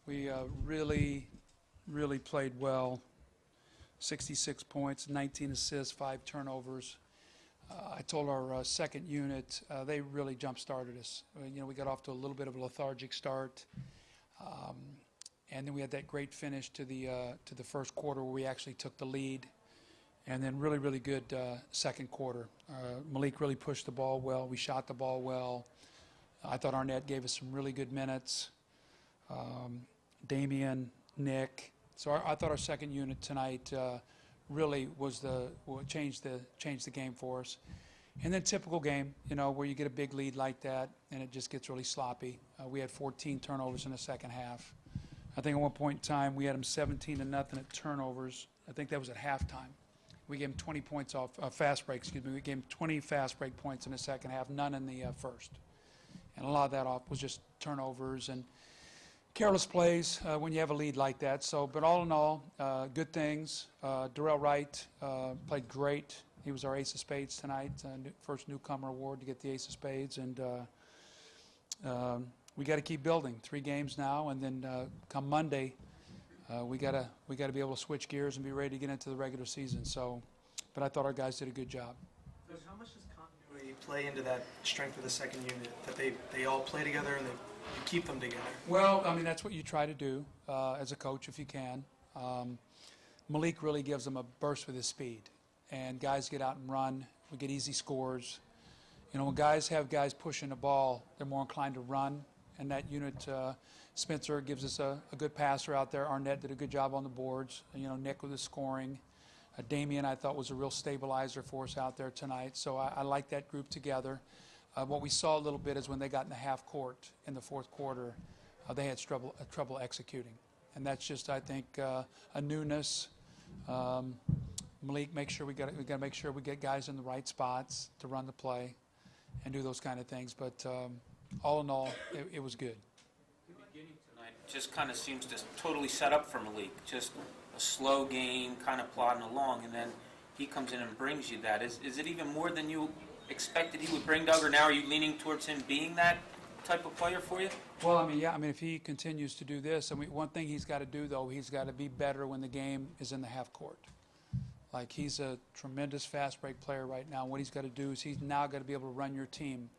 We really played well. 66 points, 19 assists, 5 turnovers. I told our second unit, they really jump-started us. We got off to a little bit of a lethargic start. And then we had that great finish to the first quarter where we actually took the lead. And then really good second quarter. Malik really pushed the ball well. We shot the ball well. I thought Arnett gave us some really good minutes. Damian, Nick. So I thought our second unit tonight really was changed the game for us. And then typical game, where you get a big lead like that and it just gets really sloppy. We had 14 turnovers in the second half. I think at one point in time we had them 17-0 at turnovers. I think that was at halftime. We gave them 20 points off fast break. Excuse me. We gave them 20 fast break points in the second half, none in the first. And a lot of that off was just turnovers and careless plays when you have a lead like that. So, but all in all, good things. Darrell Wright played great. He was our Ace of Spades tonight, first newcomer award to get the Ace of Spades. And we got to keep building. 3 games now, and then come Monday, we got to be able to switch gears and be ready to get into the regular season. So, but I thought our guys did a good job. How much does continuity play into that strength of the second unit, that they all play together and you keep them together? Well, I mean, that's what you try to do as a coach if you can. Malik really gives them a burst with his speed, and guys get out and run. We get easy scores. When guys have guys pushing the ball, they're more inclined to run. And that unit, Spencer gives us a good passer out there. Arnett did a good job on the boards. Nick with his scoring. Damian, I thought, was a real stabilizer for us out there tonight. So I like that group together. What we saw a little bit is when they got in the half court in the fourth quarter, they had trouble executing. And that's just, I think, a newness. Malik, we got to make sure we get guys in the right spots to run the play and do those kind of things. But all in all, it was good. The beginning tonight just kind of seems to totally set up for Malik. Just a slow game, kind of plodding along, and then he comes in and brings you that. Is it even more than you expected he would bring, Doug, or now are you leaning towards him being that type of player for you? Well, I mean, yeah. I mean, if he continues to do this, one thing he's got to do, though, he's got to be better when the game is in the half court. Like, he's a tremendous fast break player right now. What he's got to do is he's now got to be able to run your team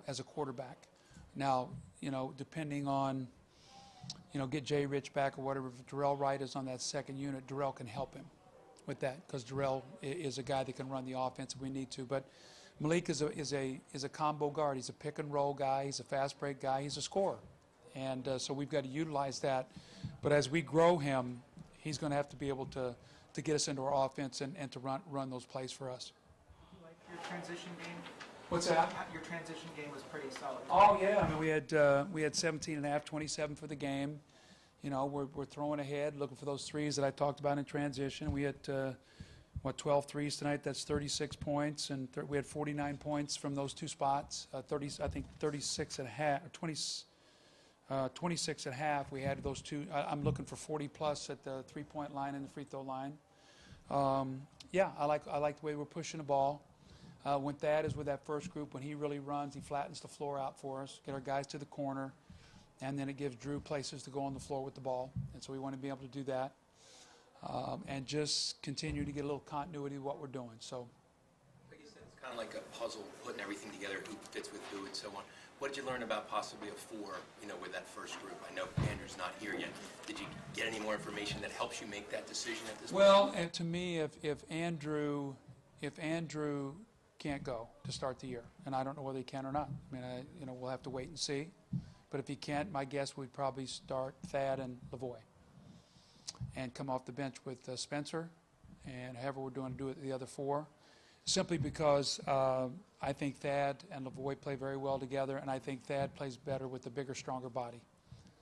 as a quarterback. Now, depending on, get Jay Rich back or whatever, if Darrell Wright is on that second unit, Darrell can help him with that because Darrell is a guy that can run the offense if we need to. But Malik is a combo guard. He's a pick and roll guy. He's a fast break guy. He's a scorer. And so we've got to utilize that. But as we grow him, he's going to have to be able to get us into our offense and to run those plays for us. You like your transition game? What's that? Your transition game was pretty solid. Oh, yeah. I mean, we had 17.5, 27 for the game. We're throwing ahead, looking for those threes that I talked about in transition. We had, 12 threes tonight. That's 36 points. And we had 49 points from those 2 spots. 36 and a half, 26 and a half. We had those 2. I'm looking for 40-plus at the three-point line and the free throw line. Yeah, I like the way we're pushing the ball. When Thad is with that first group, when he really runs, he flattens the floor out for us, get our guys to the corner, and then it gives Drew places to go on the floor with the ball. And so we want to be able to do that and just continue to get a little continuity of what we're doing. So, like you said, it's kind of like a puzzle, putting everything together, who fits with who and so on. What did you learn about possibly a 4, with that first group? I know Andrew's not here yet. Did you get any more information that helps you make that decision at this point? Well, and to me, if Andrew can't go to start the year, and I don't know whether he can or not. I mean, we'll have to wait and see. But if he can't, my guess would probably start Thad and Lavoie, and come off the bench with Spencer, and however we're doing to do it the other 4, simply because I think Thad and Lavoie play very well together, and I think Thad plays better with a bigger, stronger body.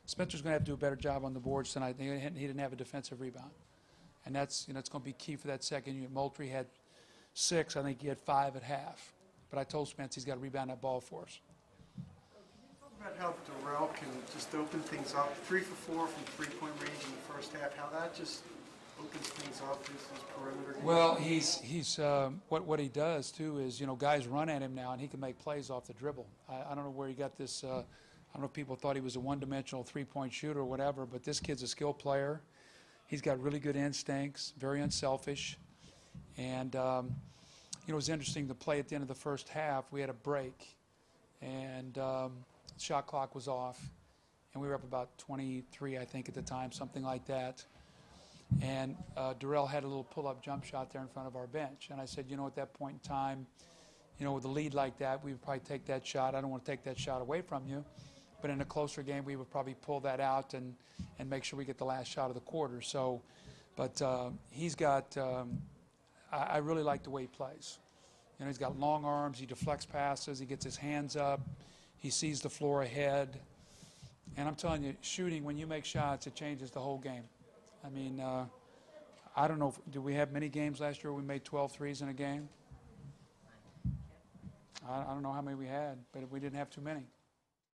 Spencer's going to have to do a better job on the boards tonight. He didn't have a defensive rebound, and that's it's going to be key for that second unit. Moultrie had 6. I think he had 5 at half. But I told Spence he's got to rebound that ball for us. Can you talk about how Darrell can just open things up? 3 for 4 from three-point range in the first half. How that just opens things up, his perimeter game? Well, he's what he does too is, guys run at him now and he can make plays off the dribble. I don't know where he got this. I don't know if people thought he was a one-dimensional three-point shooter or whatever, but this kid's a skill player. He's got really good instincts, very unselfish, and it was interesting to play at the end of the first half. We had a break, and shot clock was off, and we were up about 23, I think, at the time, something like that. And Darrell had a little pull-up jump shot there in front of our bench. And I said, at that point in time, with a lead like that, we would probably take that shot. I don't want to take that shot away from you. But in a closer game, we would probably pull that out and make sure we get the last shot of the quarter. So, but he's got, I really like the way he plays. He's got long arms. He deflects passes. He gets his hands up. He sees the floor ahead. And I'm telling you, shooting, when you make shots, it changes the whole game. I mean, I don't know, did we have many games last year where we made 12 threes in a game? I don't know how many we had, but we didn't have too many.